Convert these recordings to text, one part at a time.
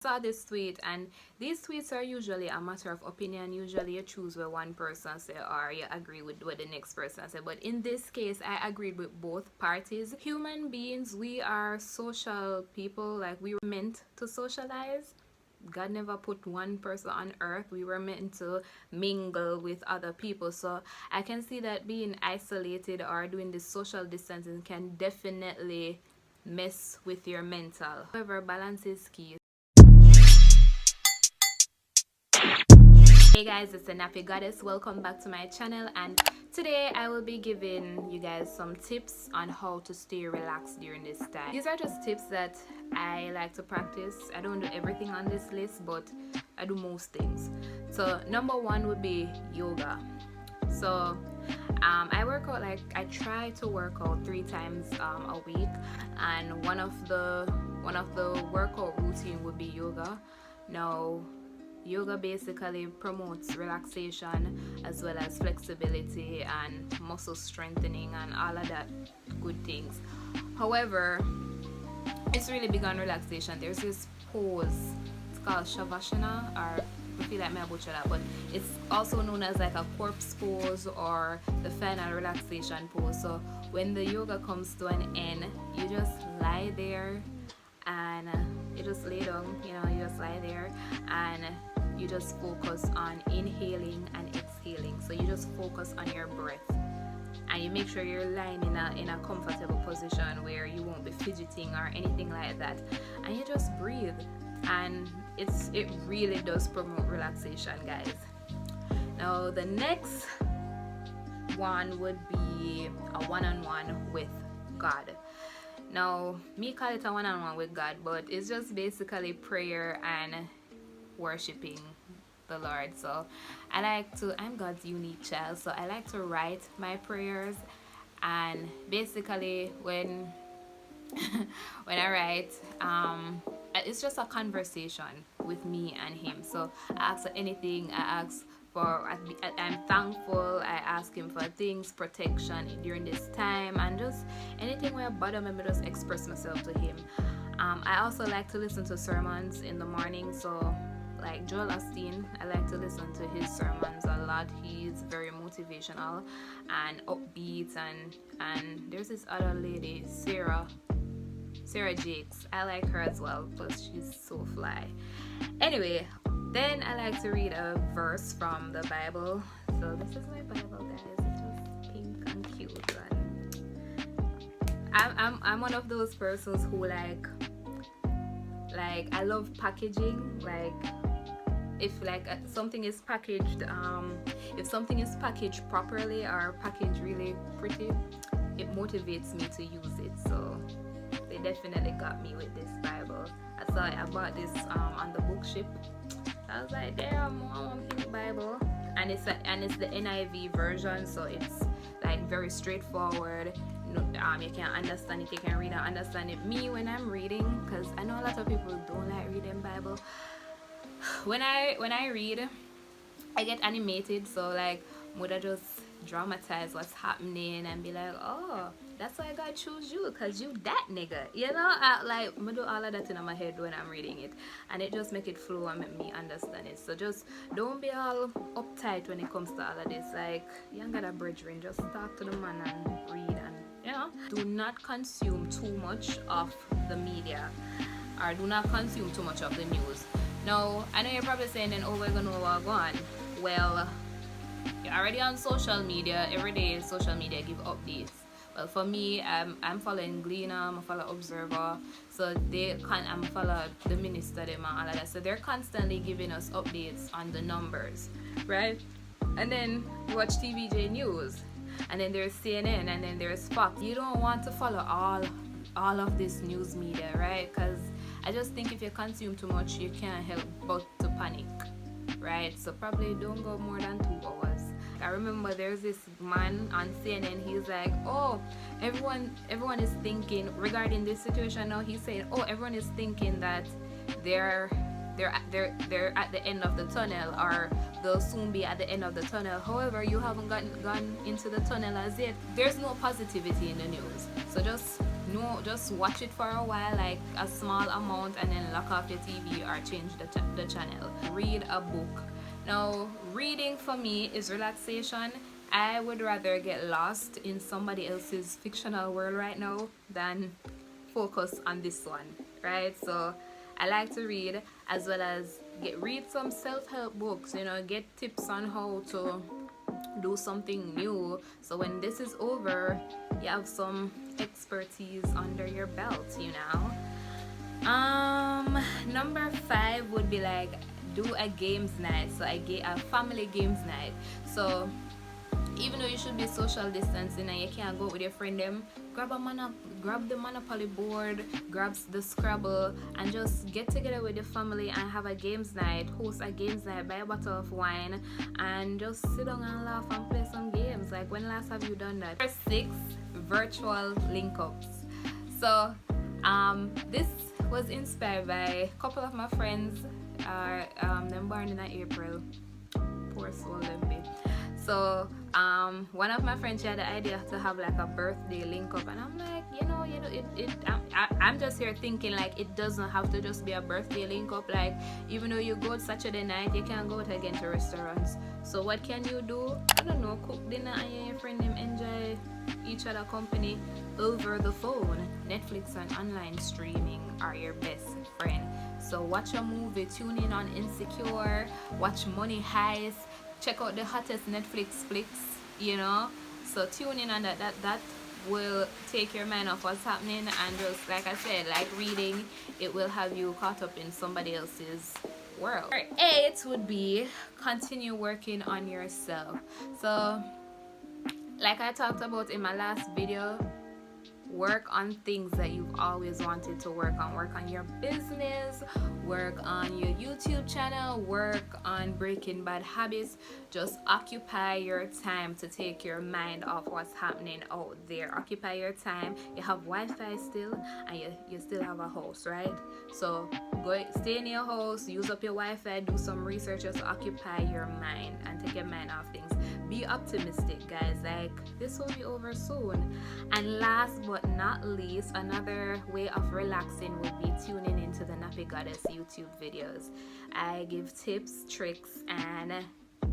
Saw this tweet, and these tweets are usually a matter of opinion. Usually you choose where one person say or you agree with what the next person say, but in this case I agreed with both parties. Human beings, we are social people. Like, we were meant to socialize. God never put one person on earth. We were meant to mingle with other people. So I can see that being isolated or doing this social distancing can definitely mess with your mental. However, balance is key. Hey guys, it's the Nappy Goddess. Welcome back to my channel, and today I will be giving you guys some tips on how to stay relaxed during this time. These are just tips that I like to practice. I don't do everything on this list, but I do most things. So number one would be yoga. So I work out, like I try to work out 3 times a week, and one of the workout routine would be yoga. Now, yoga basically promotes relaxation as well as flexibility and muscle strengthening and all of that good things. However, it's really big on relaxation. There's this pose, it's called Shavasana, or I feel like I butcher that, but it's also known as like a corpse pose or the final relaxation pose. So when the yoga comes to an end, you just lie there and you just lay down, you just lie there and you just focus on inhaling and exhaling. So you just focus on your breath, and you make sure you're lying in a comfortable position where you won't be fidgeting or anything like that, and you just breathe, and it really does promote relaxation, guys. Now the next one would be a one-on-one with God. Now, me call it a one-on-one with God, but it's just basically prayer and worshiping the Lord. So I'm God's unique child, so I like to write my prayers, and basically when when I write, it's just a conversation with me and him. So I ask for anything, I'm thankful, I ask him for things, protection during this time, and just anything where bother me, just express myself to him. I also like to listen to sermons in the morning, so like Joel Osteen, I like to listen to his sermons a lot. He's very motivational and upbeat, and there's this other lady, Sarah Jakes. I like her as well, plus she's so fly. Anyway, then I like to read a verse from the Bible. So this is my Bible, guys. It's just pink and cute, and I'm one of those persons who like I love packaging. Like, if something is packaged, if something is packaged properly or packaged really pretty, it motivates me to use it. So they definitely got me with this Bible. I bought this on the bookship. I was like, damn, I want a pink Bible, and it's the NIV version, so it's like very straightforward. You can understand it, you can read and understand it. Me, when I'm reading, because I know a lot of people don't like reading Bible, when I read, I get animated, so like would I just dramatize what's happening and be like, oh, that's why God chose you, because you that nigga, I do all of that in my head when I'm reading it, and it just make it flow and make me understand it. So just don't be all uptight when it comes to all of this. Like, you ain't got a brethren, just talk to the man and read, and do not consume too much of the media, or do not consume too much of the news. Now, I know you're probably saying, then, oh, we're gonna log on. Well, you're already on social media. Every day social media give updates. Well, for me, I'm following Gleaner, I'm follow Observer, so I'm follow the minister them and all of that. So they're constantly giving us updates on the numbers, right? And then watch TVJ News, and then there's CNN, and then there's Fox. You don't want to follow all of this news media, right? Because I just think if you consume too much, you can't help but to panic, right? So probably don't go more than 2 hours. I remember there's this man on CNN, he's like, oh, everyone is thinking regarding this situation now, he's saying, oh, everyone is thinking that they're at the end of the tunnel, or they'll soon be at the end of the tunnel. However, you haven't gone into the tunnel as yet. There's no positivity in the news, so just no, just watch it for a while, like a small amount, and then lock off your TV or change the channel. Read a book. Now, reading for me is relaxation. I would rather get lost in somebody else's fictional world right now than focus on this one, right? So I like to read, as well as read some self-help books, you know, get tips on how to do something new, so when this is over you have some expertise under your belt, you know. Number 5 would be like do a games night. So I get a family games night. So even though you should be social distancing and you can't go with your friend, them grab the Monopoly board, grab the Scrabble, and just get together with your family and have a games night. Host a games night, buy a bottle of wine, and just sit down and laugh and play some games. Like, when last have you done that? Number 6, virtual link ups. So this was inspired by a couple of my friends. Them born in April. Poor soul, them be. So one of my friends, she had the idea to have like a birthday link up, and I'm like, I'm just here thinking, like, it doesn't have to just be a birthday link up. Like, even though you go Saturday night, you can't go out again to restaurants. So what can you do? I don't know, cook dinner and you and your friend them enjoy each other company over the phone. Netflix and online streaming are your best friend. So watch a movie, tune in on Insecure, watch Money Heist, check out the hottest Netflix flicks, you know. So tune in on that will take your mind off what's happening, and just like I said, like reading, it will have you caught up in somebody else's world. Number 8 would be continue working on yourself. So like I talked about in my last video, work on things that you've always wanted to work on. Work on your business, work on your YouTube channel, work on breaking bad habits. Just occupy your time to take your mind off what's happening out there. Occupy your time. You have Wi-Fi still, and you still have a house, right? So go stay in your house, use up your Wi-Fi, do some research, just occupy your mind and take your mind off things. Be optimistic, guys. Like, this will be over soon. And last but not least, another way of relaxing would be tuning into the Nappy Goddess YouTube videos. I give tips, tricks, and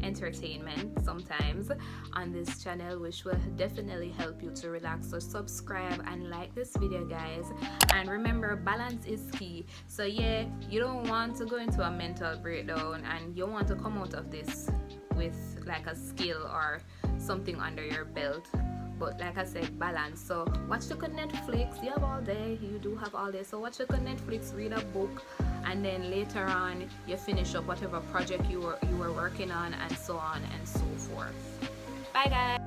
entertainment sometimes on this channel, which will definitely help you to relax. So subscribe and like this video, guys, and remember, balance is key. So yeah, you don't want to go into a mental breakdown, and you want to come out of this with like a skill or something under your belt. But like I said, balance. So watch the good Netflix. You have all day. You do have all day. So watch the good Netflix, read a book, and then later on you finish up whatever project you were working on, and so on and so forth. Bye, guys.